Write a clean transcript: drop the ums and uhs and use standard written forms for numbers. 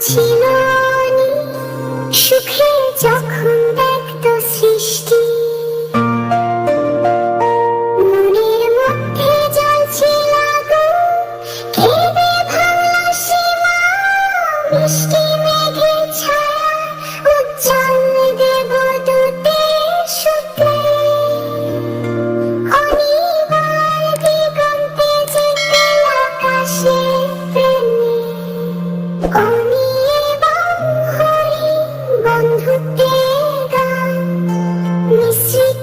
ছিল অনেক, সুখে যখন দেখত সৃষ্টি, মনের মধ্যে জ্বলছিল আগুন, কেঁদে ভাঙল সীমা। মিষ্টি মেঘের ছায়া, উজ্জ্বল দেবদূতের সূত্রে, অনিবার দিগন্তে যেতে আকাশে প্রেমে। অনি এবং হরি বন্ধুত্বের গান, মিশ্রিত